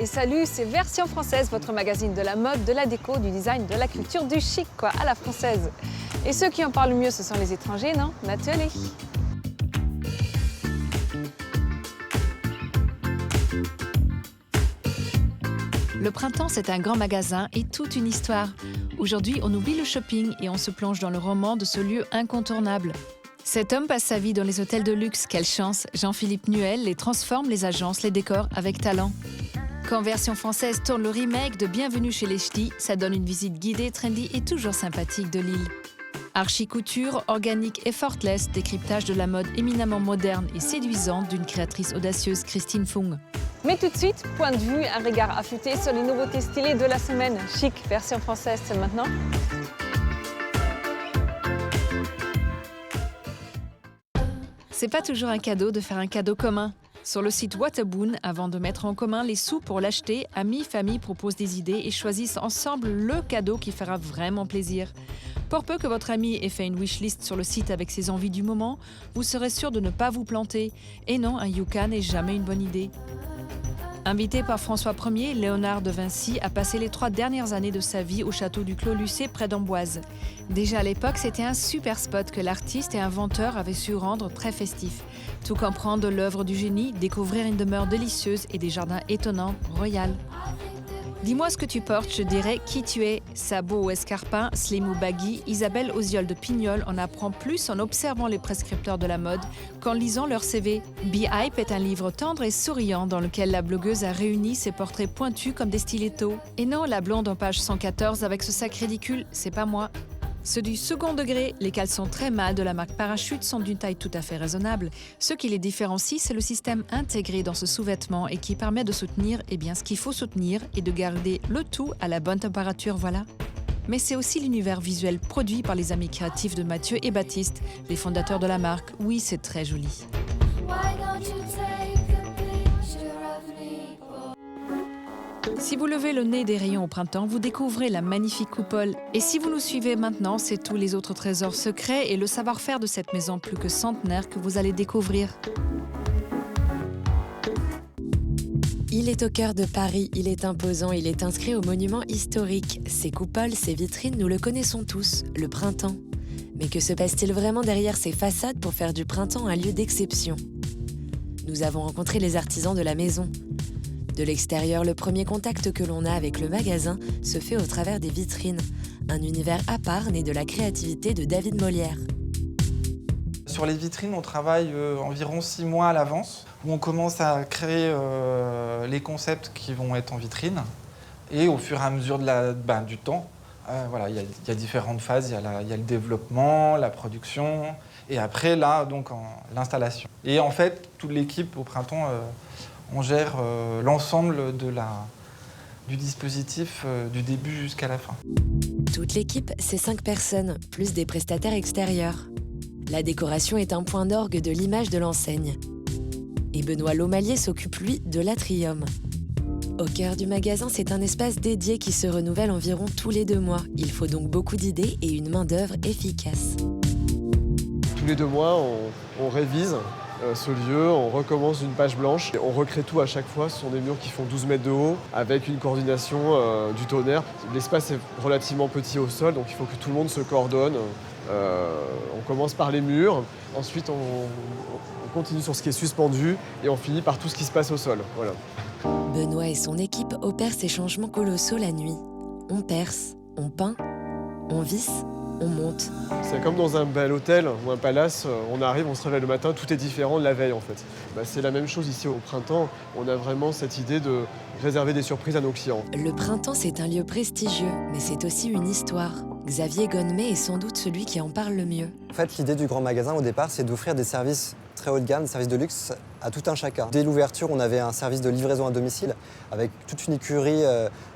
salut, c'est Version Française, votre magazine de la mode, de la déco, du design, de la culture, du chic, quoi, à la française. Et ceux qui en parlent le mieux, ce sont les étrangers, non? Natürlich. Le printemps, c'est un grand magasin et toute une histoire. Aujourd'hui, on oublie le shopping et on se plonge dans le roman de ce lieu incontournable. Cet homme passe sa vie dans les hôtels de luxe. Quelle chance! Jean-Philippe Nuel les transforme, les agences, les décors avec talent. Quand Version Française tourne le remake de Bienvenue chez les Ch'tis, ça donne une visite guidée, trendy et toujours sympathique de l'île. Archi-couture, organique et effortless, décryptage de la mode éminemment moderne et séduisante d'une créatrice audacieuse, Christine Fung. Mais tout de suite, point de vue, un regard affûté sur les nouveautés stylées de la semaine. Chic, Version Française, c'est maintenant. C'est pas toujours un cadeau de faire un cadeau commun. Sur le site Waterboon, avant de mettre en commun les sous pour l'acheter, amis, famille proposent des idées et choisissent ensemble le cadeau qui fera vraiment plaisir. Pour peu que votre ami ait fait une wishlist sur le site avec ses envies du moment, vous serez sûr de ne pas vous planter. Et non, un yucca n'est jamais une bonne idée. Invité par François Ier, Léonard de Vinci a passé les 3 dernières années de sa vie au château du Clos Lucé près d'Amboise. Déjà à l'époque, c'était un super spot que l'artiste et inventeur avaient su rendre très festif. Tout comprendre de l'œuvre du génie, découvrir une demeure délicieuse et des jardins étonnants, royal. Dis-moi ce que tu portes, je dirais qui tu es. Sabots ou escarpins, slim ou baggy, Isabelle Oziol de Pignol en apprend plus en observant les prescripteurs de la mode qu'en lisant leur CV. Be Hype est un livre tendre et souriant dans lequel la blogueuse a réuni ses portraits pointus comme des stilettos. Et non, la blonde en page 114 avec ce sac ridicule, c'est pas moi. Ceux du second degré, les caleçons très mâles de la marque Parachute sont d'une taille tout à fait raisonnable. Ce qui les différencie, c'est le système intégré dans ce sous-vêtement et qui permet de soutenir ce qu'il faut soutenir et de garder le tout à la bonne température, voilà. Mais c'est aussi l'univers visuel produit par les amis créatifs de Mathieu et Baptiste, les fondateurs de la marque. Oui, c'est très joli. Si vous levez le nez des rayons au printemps, vous découvrez la magnifique coupole. Et si vous nous suivez maintenant, c'est tous les autres trésors secrets et le savoir-faire de cette maison plus que centenaire que vous allez découvrir. Il est au cœur de Paris, il est imposant, il est inscrit au monument historique. Ses coupoles, ses vitrines, nous le connaissons tous, le printemps. Mais que se passe-t-il vraiment derrière ces façades pour faire du printemps un lieu d'exception? Nous avons rencontré les artisans de la maison. De l'extérieur, le premier contact que l'on a avec le magasin se fait au travers des vitrines. Un univers à part né de la créativité de David Molière. Sur les vitrines, on travaille environ 6 mois à l'avance, où on commence à créer les concepts qui vont être en vitrine. Et au fur et à mesure du temps, il y a différentes phases. Il y a le développement, la production, et après, l'installation. Et en fait, toute l'équipe au printemps, on gère l'ensemble du dispositif du début jusqu'à la fin. Toute l'équipe, c'est 5 personnes, plus des prestataires extérieurs. La décoration est un point d'orgue de l'image de l'enseigne. Et Benoît Laumalier s'occupe, lui, de l'atrium. Au cœur du magasin, c'est un espace dédié qui se renouvelle environ tous les 2 mois. Il faut donc beaucoup d'idées et une main-d'œuvre efficace. Tous les 2 mois, on révise ce lieu, on recommence une page blanche. On recrée tout à chaque fois. Ce sont des murs qui font 12 mètres de haut avec une coordination du tonnerre. L'espace est relativement petit au sol, donc il faut que tout le monde se coordonne. On commence par les murs, ensuite on continue sur ce qui est suspendu et on finit par tout ce qui se passe au sol. Voilà. Benoît et son équipe opèrent ces changements colossaux la nuit. On perce, on peint, on visse, on monte. C'est comme dans un bel hôtel ou un palace, on arrive, on se réveille le matin, tout est différent de la veille en fait. C'est la même chose ici au printemps, on a vraiment cette idée de réserver des surprises à nos clients. Le printemps, c'est un lieu prestigieux, mais c'est aussi une histoire. Xavier Gonnemet est sans doute celui qui en parle le mieux. En fait, l'idée du grand magasin au départ, c'est d'offrir des services très haut de gamme, des services de luxe à tout un chacun. Dès l'ouverture, on avait un service de livraison à domicile avec toute une écurie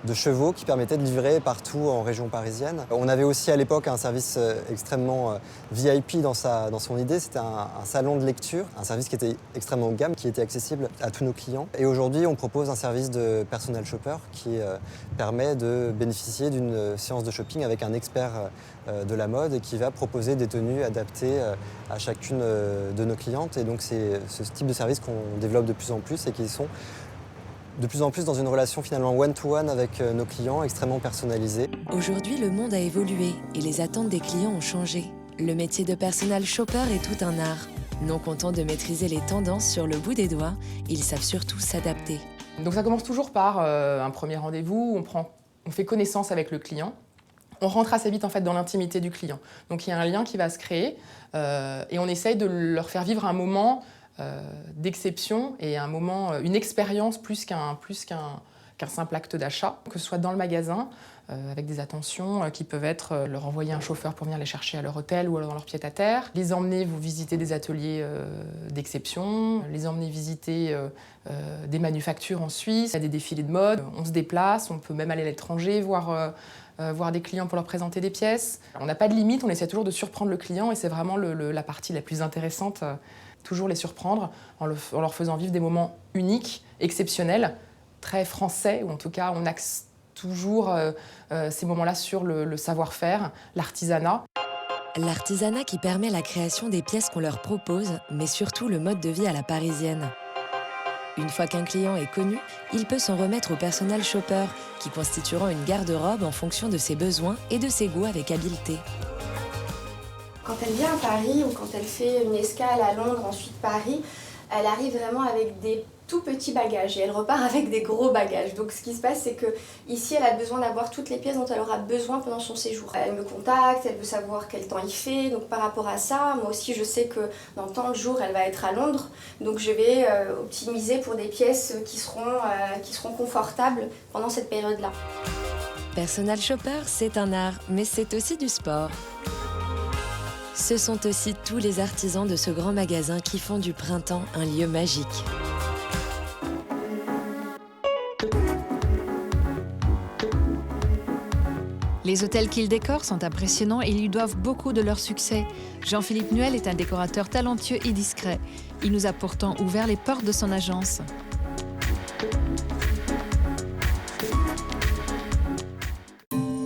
de chevaux qui permettait de livrer partout en région parisienne. On avait aussi à l'époque un service extrêmement VIP dans son idée. C'était un salon de lecture, un service qui était extrêmement haut de gamme, qui était accessible à tous nos clients. Et aujourd'hui, on propose un service de personal shopper qui permet de bénéficier d'une séance de shopping avec un expert de la mode et qui va proposer des tenues adaptées à chacune de nos clientes. Et donc c'est ce type de service qu'on développe de plus en plus et qui sont de plus en plus dans une relation finalement one-to-one avec nos clients, extrêmement personnalisée. Aujourd'hui, le monde a évolué et les attentes des clients ont changé. Le métier de personal shopper est tout un art. Non contents de maîtriser les tendances sur le bout des doigts, ils savent surtout s'adapter. Donc ça commence toujours par un premier rendez-vous, on fait connaissance avec le client. On rentre assez vite en fait dans l'intimité du client. Donc il y a un lien qui va se créer et on essaye de leur faire vivre un moment d'exception et un moment, une expérience plus qu'un simple acte d'achat, que ce soit dans le magasin, avec des attentions qui peuvent être leur envoyer un chauffeur pour venir les chercher à leur hôtel ou dans leur pied-à-terre, les emmener vous visiter des ateliers d'exception, les emmener visiter des manufactures en Suisse, il y a des défilés de mode, on se déplace, on peut même aller à l'étranger, voir des clients pour leur présenter des pièces. On n'a pas de limite, on essaie toujours de surprendre le client et c'est vraiment la partie la plus intéressante, toujours les surprendre en leur faisant vivre des moments uniques, exceptionnels, très français, ou en tout cas on axe toujours ces moments-là sur le savoir-faire, l'artisanat. L'artisanat qui permet la création des pièces qu'on leur propose, mais surtout le mode de vie à la parisienne. Une fois qu'un client est connu, il peut s'en remettre au personal shopper, qui constituera une garde-robe en fonction de ses besoins et de ses goûts avec habileté. Quand elle vient à Paris ou quand elle fait une escale à Londres, ensuite Paris, elle arrive vraiment avec des tout petits bagages et elle repart avec des gros bagages. Donc ce qui se passe, c'est que ici elle a besoin d'avoir toutes les pièces dont elle aura besoin pendant son séjour. Elle me contacte, elle veut savoir quel temps il fait, donc par rapport à ça, moi aussi je sais que dans tant de jours elle va être à Londres, donc je vais optimiser pour des pièces qui seront confortables pendant cette période-là. Personal shopper, c'est un art, mais c'est aussi du sport. Ce sont aussi tous les artisans de ce grand magasin qui font du printemps un lieu magique. Les hôtels qu'il décore sont impressionnants et lui doivent beaucoup de leur succès. Jean-Philippe Nuel est un décorateur talentueux et discret. Il nous a pourtant ouvert les portes de son agence.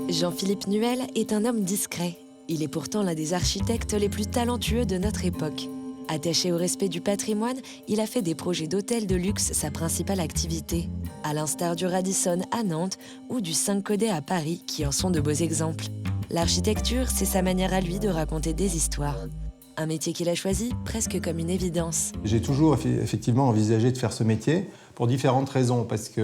Jean-Philippe Nuel est un homme discret. Il est pourtant l'un des architectes les plus talentueux de notre époque. Attaché au respect du patrimoine, il a fait des projets d'hôtels de luxe sa principale activité, à l'instar du Radisson à Nantes ou du 5 Codet à Paris, qui en sont de beaux exemples. L'architecture, c'est sa manière à lui de raconter des histoires. Un métier qu'il a choisi presque comme une évidence. J'ai toujours effectivement envisagé de faire ce métier pour différentes raisons, parce que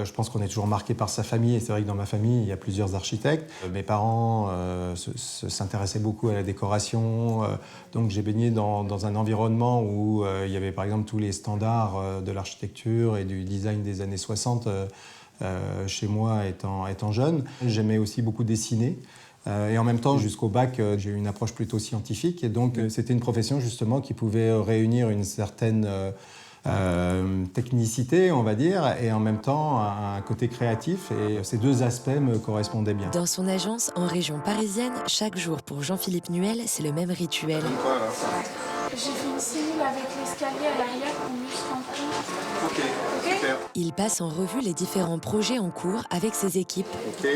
je pense qu'on est toujours marqué par sa famille, et c'est vrai que dans ma famille, il y a plusieurs architectes. Mes parents s'intéressaient beaucoup à la décoration, donc j'ai baigné dans un environnement où il y avait par exemple tous les standards de l'architecture et du design des années 60 chez moi étant jeune. J'aimais aussi beaucoup dessiner. Et en même temps, jusqu'au bac, j'ai eu une approche plutôt scientifique. Et donc, c'était une profession, justement, qui pouvait réunir une certaine technicité, on va dire, et en même temps, un côté créatif. Et ces deux aspects me correspondaient bien. Dans son agence, en région parisienne, chaque jour pour Jean-Philippe Nuel, c'est le même rituel. J'ai fait une cellule avec l'escalier à l'arrière pour mieux se rendre compte. Ok, super. Il passe en revue les différents projets en cours avec ses équipes. Ok.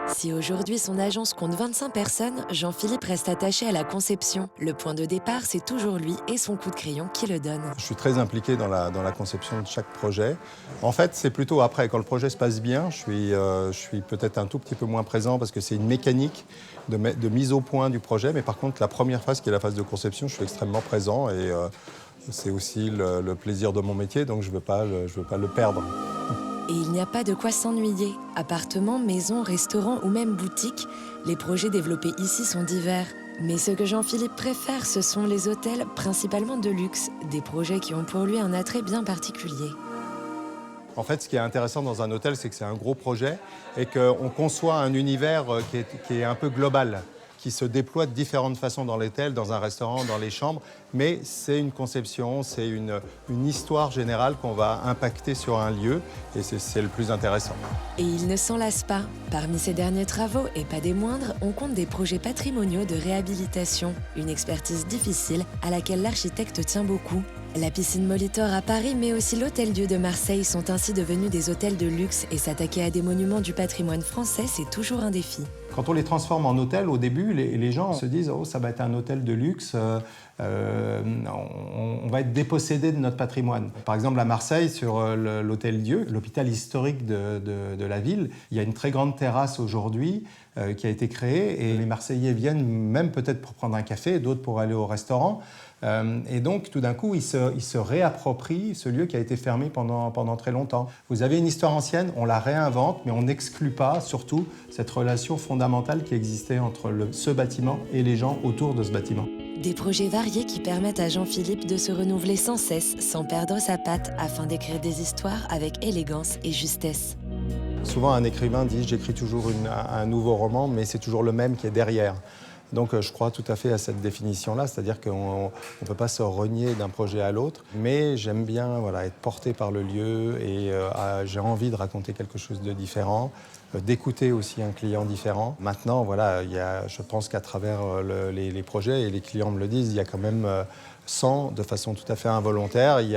Si aujourd'hui son agence compte 25 personnes, Jean-Philippe reste attaché à la conception. Le point de départ, c'est toujours lui et son coup de crayon qui le donne. Je suis très impliqué dans la conception de chaque projet. En fait, c'est plutôt après, quand le projet se passe bien, je suis peut-être un tout petit peu moins présent parce que c'est une mécanique de mise au point du projet. Mais par contre, la première phase, qui est la phase de conception, je suis extrêmement présent et c'est aussi le plaisir de mon métier, donc je veux pas le perdre. Et il n'y a pas de quoi s'ennuyer. Appartements, maisons, restaurants ou même boutiques, les projets développés ici sont divers. Mais ce que Jean-Philippe préfère, ce sont les hôtels, principalement de luxe, des projets qui ont pour lui un attrait bien particulier. En fait, ce qui est intéressant dans un hôtel, c'est que c'est un gros projet et qu'on conçoit un univers qui est un peu global, qui se déploie de différentes façons dans l'hôtel, dans un restaurant, dans les chambres. Mais c'est une conception, c'est une histoire générale qu'on va impacter sur un lieu et c'est le plus intéressant. Et il ne s'en lasse pas. Parmi ses derniers travaux, et pas des moindres, on compte des projets patrimoniaux de réhabilitation. Une expertise difficile à laquelle l'architecte tient beaucoup. La piscine Molitor à Paris, mais aussi l'Hôtel-Dieu de Marseille sont ainsi devenus des hôtels de luxe et s'attaquer à des monuments du patrimoine français, c'est toujours un défi. Quand on les transforme en hôtel, au début, les gens se disent « Oh, ça va être un hôtel de luxe, on va être dépossédé de notre patrimoine ». Par exemple, à Marseille, sur l'Hôtel Dieu, l'hôpital historique de la ville, il y a une très grande terrasse aujourd'hui qui a été créée et les Marseillais viennent même peut-être pour prendre un café, d'autres pour aller au restaurant. Et donc, tout d'un coup, ils se réapproprient ce lieu qui a été fermé pendant très longtemps. Vous avez une histoire ancienne, on la réinvente, mais on n'exclut pas, surtout, cette relation fondamentale qui existait entre ce bâtiment et les gens autour de ce bâtiment. Des projets variés qui permettent à Jean-Philippe de se renouveler sans cesse, sans perdre sa patte, afin d'écrire des histoires avec élégance et justesse. Souvent, un écrivain dit « j'écris toujours un nouveau roman, mais c'est toujours le même qui est derrière ». Donc je crois tout à fait à cette définition-là, c'est-à-dire qu'on ne peut pas se renier d'un projet à l'autre, mais j'aime bien être porté par le lieu et j'ai envie de raconter quelque chose de différent, d'écouter aussi un client différent. Maintenant, je pense qu'à travers les projets, et les clients me le disent, il y a quand même, de façon tout à fait involontaire, il y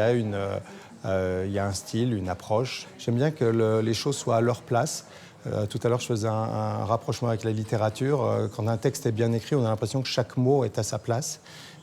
a un style, une approche. J'aime bien que les choses soient à leur place. Tout à l'heure, je faisais un rapprochement avec la littérature. Quand un texte est bien écrit, on a l'impression que chaque mot est à sa place.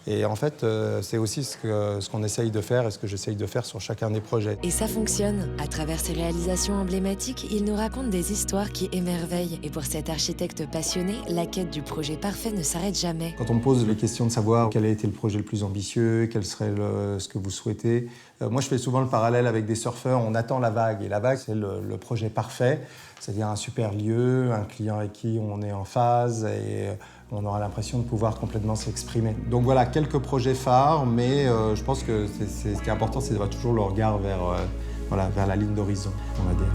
Et en fait, c'est aussi ce qu'on essaye de faire et ce que j'essaye de faire sur chacun des projets. Et ça fonctionne. À travers ses réalisations emblématiques, il nous raconte des histoires qui émerveillent. Et pour cet architecte passionné, la quête du projet parfait ne s'arrête jamais. Quand on me pose les questions de savoir quel a été le projet le plus ambitieux, quel serait ce que vous souhaitez, moi je fais souvent le parallèle avec des surfeurs, on attend la vague. Et la vague, c'est le projet parfait, c'est-à-dire un super lieu, un client avec qui on est en phase et on aura l'impression de pouvoir complètement s'exprimer. Donc voilà, quelques projets phares, mais je pense que ce qui est important, c'est d'avoir toujours le regard vers la ligne d'horizon, on va dire.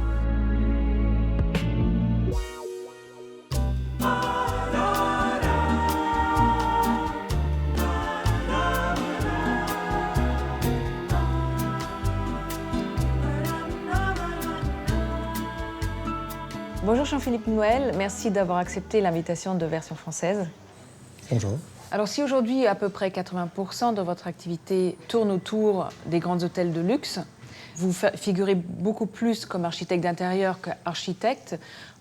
Bonjour Jean-Philippe Noël, merci d'avoir accepté l'invitation de Version Française. Bonjour. Alors si aujourd'hui à peu près 80% de votre activité tourne autour des grands hôtels de luxe, vous figurez beaucoup plus comme architecte d'intérieur qu'architecte.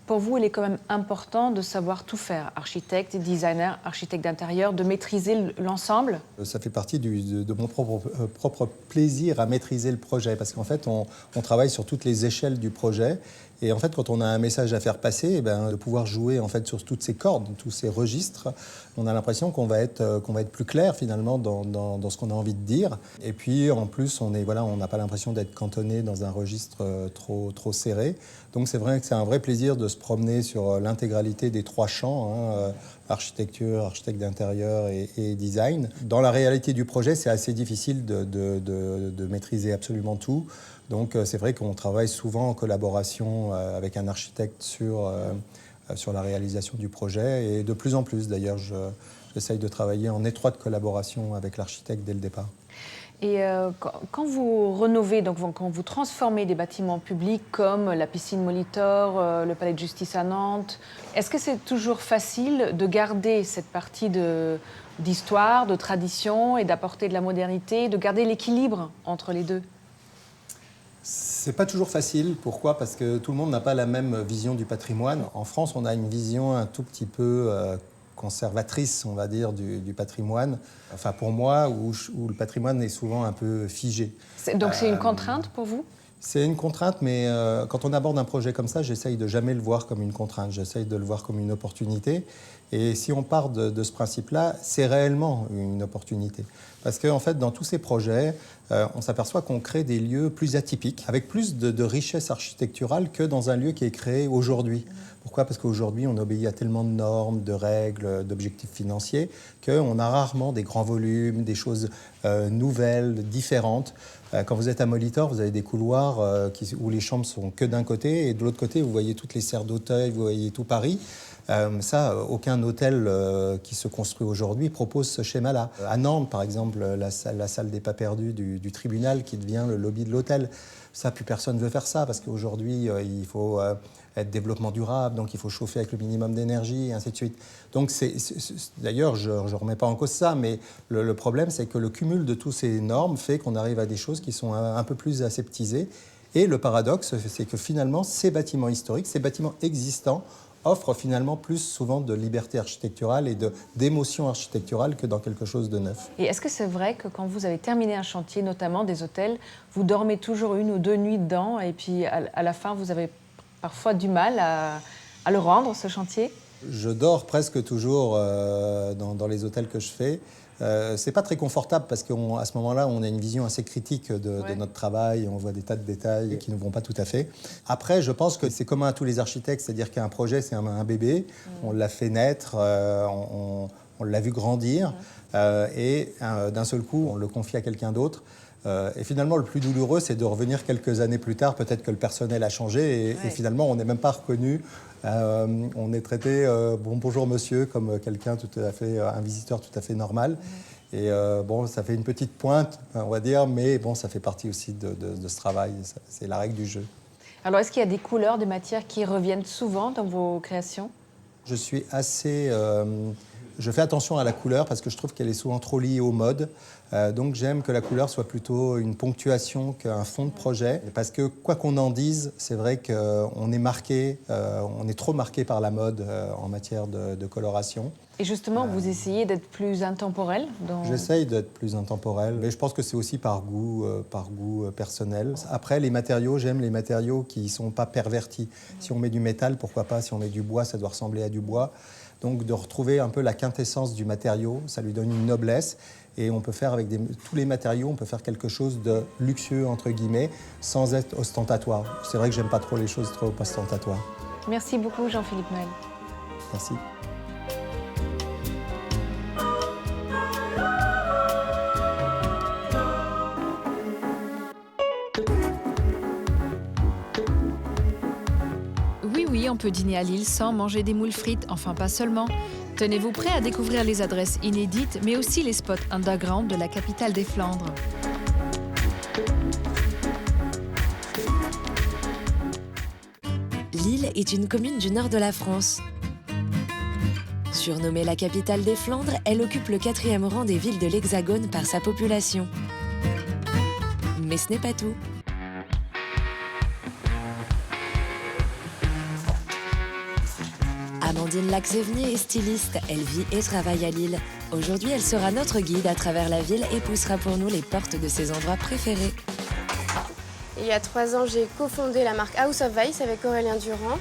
Pour vous, il est quand même important de savoir tout faire, architecte, designer, architecte d'intérieur, de maîtriser l'ensemble. Ça fait partie de mon propre plaisir à maîtriser le projet, parce qu'en fait, on travaille sur toutes les échelles du projet. Et en fait, quand on a un message à faire passer, de pouvoir jouer en fait sur toutes ces cordes, tous ces registres, on a l'impression qu'on va être plus clair finalement dans ce qu'on a envie de dire. Et puis en plus, on n'a pas l'impression d'être cantonné dans un registre trop serré. Donc c'est vrai que c'est un vrai plaisir de se promener sur l'intégralité des trois champs, architecture, architecte d'intérieur et design. Dans la réalité du projet, c'est assez difficile de maîtriser absolument tout. Donc c'est vrai qu'on travaille souvent en collaboration avec un architecte sur la réalisation du projet. Et de plus en plus, d'ailleurs, j'essaye de travailler en étroite collaboration avec l'architecte dès le départ. Et quand vous rénovez, donc quand vous transformez des bâtiments publics comme la piscine Molitor, le palais de justice à Nantes, est-ce que c'est toujours facile de garder cette partie d'histoire, de tradition et d'apporter de la modernité, de garder l'équilibre entre les deux ? C'est pas toujours facile. Pourquoi ? Parce que tout le monde n'a pas la même vision du patrimoine. En France, on a une vision un tout petit peu conservatrice, on va dire, du patrimoine. Enfin, pour moi, où le patrimoine est souvent un peu figé. Donc c'est une contrainte pour vous ? C'est une contrainte, mais quand on aborde un projet comme ça, j'essaye de jamais le voir comme une contrainte. J'essaye de le voir comme une opportunité. Et si on part de ce principe-là, c'est réellement une opportunité. Parce qu'en fait, dans tous ces projets, on s'aperçoit qu'on crée des lieux plus atypiques, avec plus de richesse architecturale que dans un lieu qui est créé aujourd'hui. Pourquoi ? Parce qu'aujourd'hui, on obéit à tellement de normes, de règles, d'objectifs financiers, qu'on a rarement des grands volumes, des choses nouvelles, différentes. Quand vous êtes à Molitor, vous avez des couloirs où les chambres sont que d'un côté, et de l'autre côté, vous voyez toutes les serres d'Auteuil, vous voyez tout Paris. Aucun hôtel qui se construit aujourd'hui propose ce schéma-là. À Nantes, par exemple, la salle des pas perdus du tribunal qui devient le lobby de l'hôtel. Ça, plus personne ne veut faire ça, parce qu'aujourd'hui, il faut être développement durable, donc il faut chauffer avec le minimum d'énergie, et ainsi de suite. Donc, d'ailleurs, je ne remets pas en cause ça, mais le problème, c'est que le cumul de toutes ces normes fait qu'on arrive à des choses qui sont un peu plus aseptisées. Et le paradoxe, c'est que finalement, ces bâtiments historiques, ces bâtiments existants, offre finalement plus souvent de liberté architecturale et d'émotion architecturale que dans quelque chose de neuf. Et est-ce que c'est vrai que quand vous avez terminé un chantier, notamment des hôtels, vous dormez toujours 1 ou 2 nuits dedans et puis à la fin, vous avez parfois du mal à le rendre, ce chantier? Je dors presque toujours dans les hôtels que je fais. C'est pas très confortable parce qu'à ce moment-là, on a une vision assez critique de notre travail. On voit des tas de détails qui ne vont pas tout à fait. Après, je pense que c'est commun à tous les architectes, c'est-à-dire qu'un projet, c'est un bébé. On l'a fait naître, on l'a vu grandir, et d'un seul coup, on le confie à quelqu'un d'autre. Et finalement, le plus douloureux, c'est de revenir quelques années plus tard. Peut-être que le personnel a changé et finalement, on n'est même pas reconnu. On est traité bonjour monsieur comme quelqu'un tout à fait, un visiteur tout à fait normal. Et ça fait une petite pointe, on va dire, mais bon, ça fait partie aussi de ce travail. C'est la règle du jeu. Alors, est-ce qu'il y a des couleurs, des matières qui reviennent souvent dans vos créations? Je suis assez... je fais attention à la couleur parce que je trouve qu'elle est souvent trop liée au mode. Donc j'aime que la couleur soit plutôt une ponctuation qu'un fond de projet. Parce que quoi qu'on en dise, c'est vrai qu'on est marqué, on est trop marqué par la mode en matière de coloration. Et justement, vous essayez d'être plus intemporel J'essaye d'être plus intemporel, mais je pense que c'est aussi par goût personnel. Après, les matériaux, j'aime les matériaux qui ne sont pas pervertis. Si on met du métal, pourquoi pas? Si on met du bois, ça doit ressembler à du bois. Donc de retrouver un peu la quintessence du matériau, ça lui donne une noblesse. Et on peut faire avec tous les matériaux, on peut faire quelque chose de luxueux, entre guillemets, sans être ostentatoire. C'est vrai que j'aime pas trop les choses trop ostentatoires. Merci beaucoup, Jean-Philippe Noël. Merci. Oui, on peut dîner à Lille sans manger des moules frites, enfin pas seulement. Tenez-vous prêt à découvrir les adresses inédites, mais aussi les spots underground de la capitale des Flandres. Lille est une commune du nord de la France. Surnommée la capitale des Flandres, elle occupe le 4e rang des villes de l'Hexagone par sa population. Mais ce n'est pas tout. Amandine Laxevenier est styliste. Elle vit et travaille à Lille. Aujourd'hui, elle sera notre guide à travers la ville et poussera pour nous les portes de ses endroits préférés. Il y a 3 ans, j'ai cofondé la marque House of Vice avec Aurélien Durand.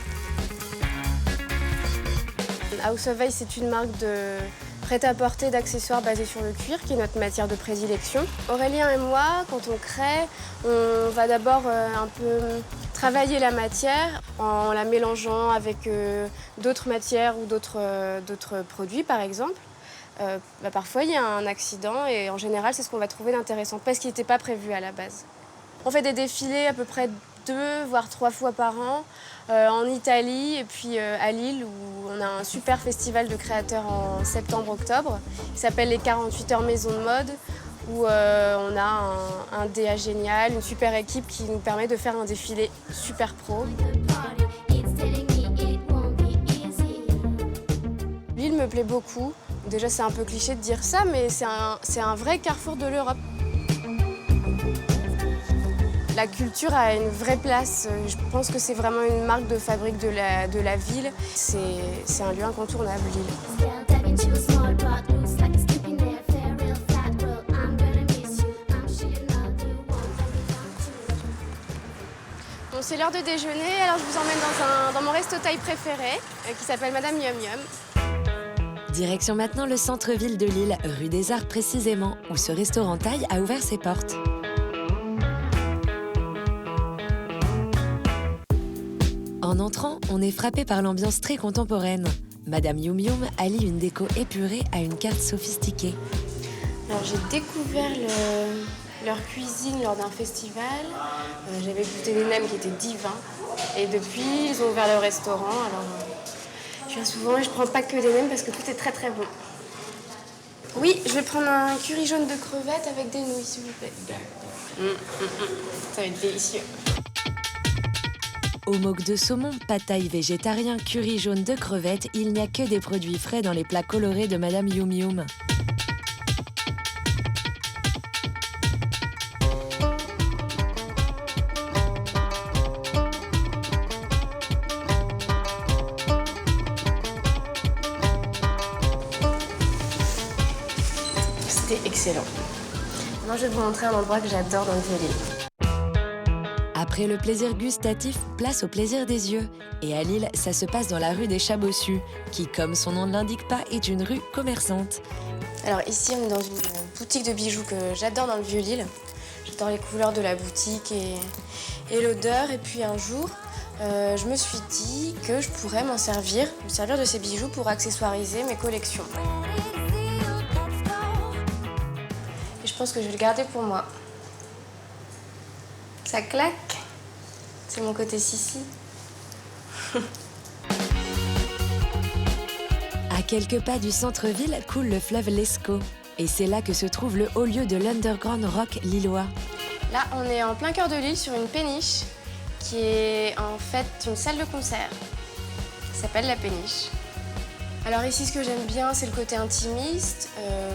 House of Vice, c'est une marque de prêt-à-porter d'accessoires basés sur le cuir, qui est notre matière de prédilection. Aurélien et moi, quand on crée, on va d'abord un peu travailler la matière en la mélangeant avec d'autres matières ou d'autres produits, par exemple. Parfois, il y a un accident et en général, c'est ce qu'on va trouver d'intéressant parce qu'il n'était pas prévu à la base. On fait des défilés à peu près 2 voire 3 fois par an en Italie et puis à Lille où on a un super festival de créateurs en septembre-octobre qui s'appelle les 48 heures maison de mode où on a un DA génial, une super équipe qui nous permet de faire un défilé super pro. Lille me plaît beaucoup. Déjà, c'est un peu cliché de dire ça, mais c'est un vrai carrefour de l'Europe. La culture a une vraie place. Je pense que c'est vraiment une marque de fabrique de la ville. C'est un lieu incontournable, Lille. Bon, c'est l'heure de déjeuner, alors je vous emmène dans mon resto-taille préféré, qui s'appelle Madame Yum Yum. Direction maintenant le centre-ville de Lille, rue des Arts précisément, où ce restaurant thaï a ouvert ses portes. En entrant, on est frappé par l'ambiance très contemporaine. Madame Yum Yum allie une déco épurée à une carte sophistiquée. Alors j'ai découvert leur cuisine lors d'un festival. J'avais goûté des nems qui étaient divins. Et depuis, ils ont ouvert le restaurant. Alors je viens souvent et je prends pas que des nems parce que tout est très très bon. Oui, je vais prendre un curry jaune de crevettes avec des nouilles, s'il vous plaît. Ça va être délicieux. Au moque de saumon, pad thaï végétarien, curry jaune de crevettes, il n'y a que des produits frais dans les plats colorés de Madame Yum Yum. C'était excellent. Moi, je vais vous montrer un endroit que j'adore dans le Vieux-Lille. Après le plaisir gustatif, place au plaisir des yeux. Et à Lille, ça se passe dans la rue des Chats Bossus, qui, comme son nom ne l'indique pas, est une rue commerçante. Alors ici, on est dans une boutique de bijoux que j'adore dans le Vieux-Lille. J'adore les couleurs de la boutique et l'odeur. Et puis un jour, je me suis dit que je pourrais me servir de ces bijoux pour accessoiriser mes collections. Et je pense que je vais le garder pour moi. Ça claque. C'est mon côté Sissi. À quelques pas du centre-ville coule le fleuve Lescaut. Et c'est là que se trouve le haut lieu de l'underground rock lillois. Là, on est en plein cœur de Lille, sur une péniche, qui est en fait une salle de concert. Ça s'appelle La Péniche. Alors ici, ce que j'aime bien, c'est le côté intimiste,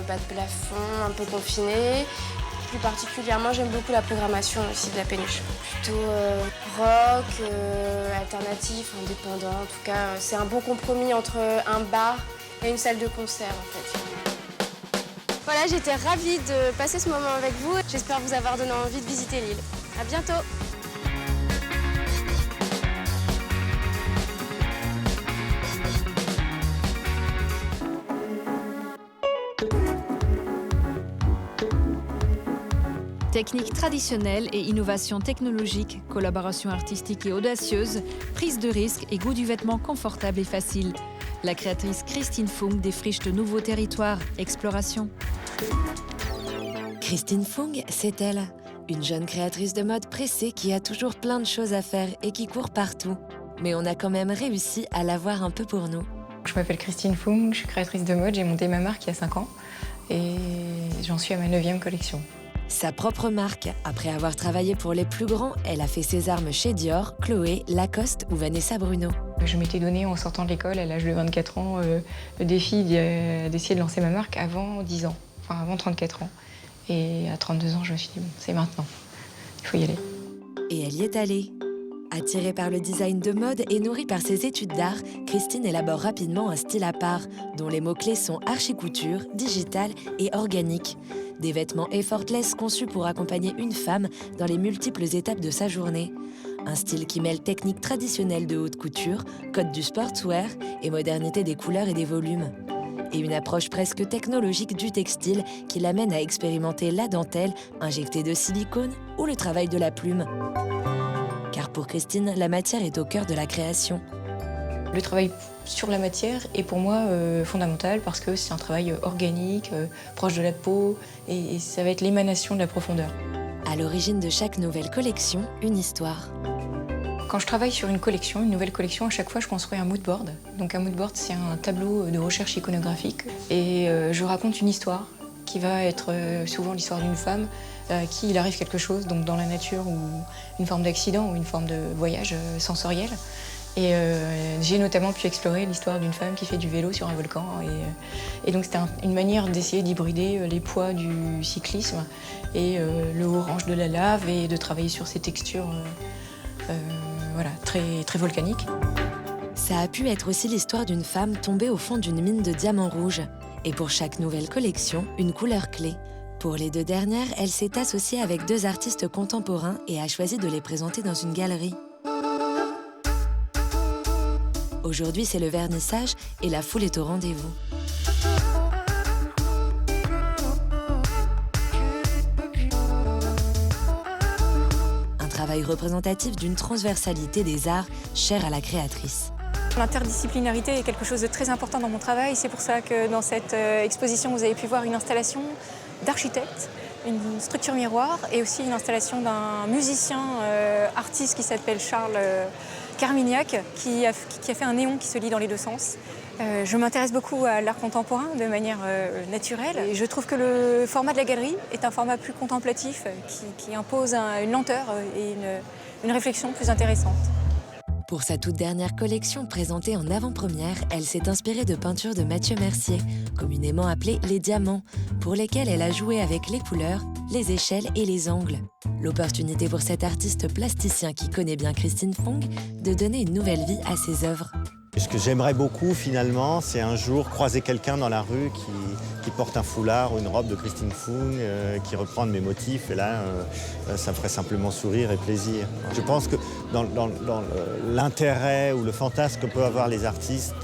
bas de plafond, un peu confiné. Plus particulièrement, j'aime beaucoup la programmation aussi de La Péniche. Plutôt rock, alternatif, indépendant. En tout cas, c'est un bon compromis entre un bar et une salle de concert, en fait. Voilà, j'étais ravie de passer ce moment avec vous. J'espère vous avoir donné envie de visiter Lille. À bientôt. Techniques traditionnelles et innovations technologiques, collaboration artistique et audacieuse, prise de risque et goût du vêtement confortable et facile. La créatrice Christine Fung défriche de nouveaux territoires, exploration. Christine Fung, c'est elle. Une jeune créatrice de mode pressée qui a toujours plein de choses à faire et qui court partout. Mais on a quand même réussi à la voir un peu pour nous. Je m'appelle Christine Fung, je suis créatrice de mode, j'ai monté ma marque il y a 5 ans et j'en suis à ma 9e collection. Sa propre marque. Après avoir travaillé pour les plus grands, elle a fait ses armes chez Dior, Chloé, Lacoste ou Vanessa Bruno. Je m'étais donné en sortant de l'école, à l'âge de 24 ans, le défi d'essayer de lancer ma marque avant 10 ans, enfin avant 34 ans. Et à 32 ans, je me suis dit, bon, c'est maintenant, il faut y aller. Et elle y est allée. Attirée par le design de mode et nourrie par ses études d'art, Christine élabore rapidement un style à part, dont les mots-clés sont archi-couture, digital et organique. Des vêtements effortless conçus pour accompagner une femme dans les multiples étapes de sa journée. Un style qui mêle techniques traditionnelles de haute couture, code du sportswear et modernité des couleurs et des volumes. Et une approche presque technologique du textile qui l'amène à expérimenter la dentelle, injectée de silicone ou le travail de la plume. Car pour Christine, la matière est au cœur de la création. Le travail sur la matière est pour moi fondamental parce que c'est un travail organique, proche de la peau et ça va être l'émanation de la profondeur. À l'origine de chaque nouvelle collection, une histoire. Quand je travaille sur une nouvelle collection, à chaque fois je construis un moodboard. Donc un moodboard, c'est un tableau de recherche iconographique et je raconte une histoire qui va être souvent l'histoire d'une femme à qui il arrive quelque chose, donc dans la nature ou une forme d'accident ou une forme de voyage sensoriel. Et j'ai notamment pu explorer l'histoire d'une femme qui fait du vélo sur un volcan. Et donc c'était une manière d'essayer d'hybrider les poids du cyclisme et le orange de la lave et de travailler sur ces textures voilà, très, très volcaniques. Ça a pu être aussi l'histoire d'une femme tombée au fond d'une mine de diamants rouges. Et pour chaque nouvelle collection, une couleur clé. Pour les 2 dernières, elle s'est associée avec 2 artistes contemporains et a choisi de les présenter dans une galerie. Aujourd'hui, c'est le vernissage et la foule est au rendez-vous. Un travail représentatif d'une transversalité des arts chère à la créatrice. L'interdisciplinarité est quelque chose de très important dans mon travail. C'est pour ça que dans cette exposition, vous avez pu voir une installation d'architecte, une structure miroir et aussi une installation d'un musicien artiste qui s'appelle Charles Carmignac, qui a fait un néon qui se lit dans les 2 sens. Je m'intéresse beaucoup à l'art contemporain de manière naturelle. Et je trouve que le format de la galerie est un format plus contemplatif qui impose une lenteur et une réflexion plus intéressante. Pour sa toute dernière collection présentée en avant-première, elle s'est inspirée de peintures de Mathieu Mercier, communément appelées les diamants, pour lesquels elle a joué avec les couleurs, les échelles et les angles. L'opportunité pour cet artiste plasticien qui connaît bien Christine Fung de donner une nouvelle vie à ses œuvres. Ce que j'aimerais beaucoup finalement, c'est un jour croiser quelqu'un dans la rue qui porte un foulard ou une robe de Christine Fung, qui reprend un de mes motifs, et là, ça me ferait simplement sourire et plaisir. Je pense que dans l'intérêt ou le fantasme que peuvent avoir les artistes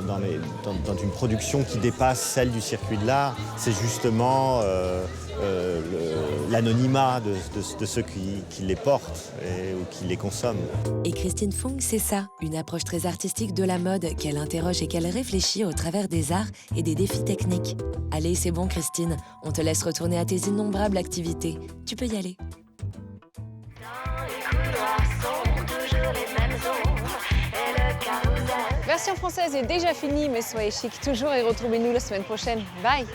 dans une production qui dépasse celle du circuit de l'art, c'est justement l'anonymat de ceux qui les portent ou qui les consomment. Et Christine Fung, c'est ça, une approche très artistique de la mode qu'elle interroge et qu'elle réfléchit au travers des arts et des défis techniques. Allez, c'est bon Christine, on te laisse retourner à tes innombrables activités. Tu peux y aller. Version française est déjà finie, mais soyez chic toujours et retrouvez-nous la semaine prochaine. Bye!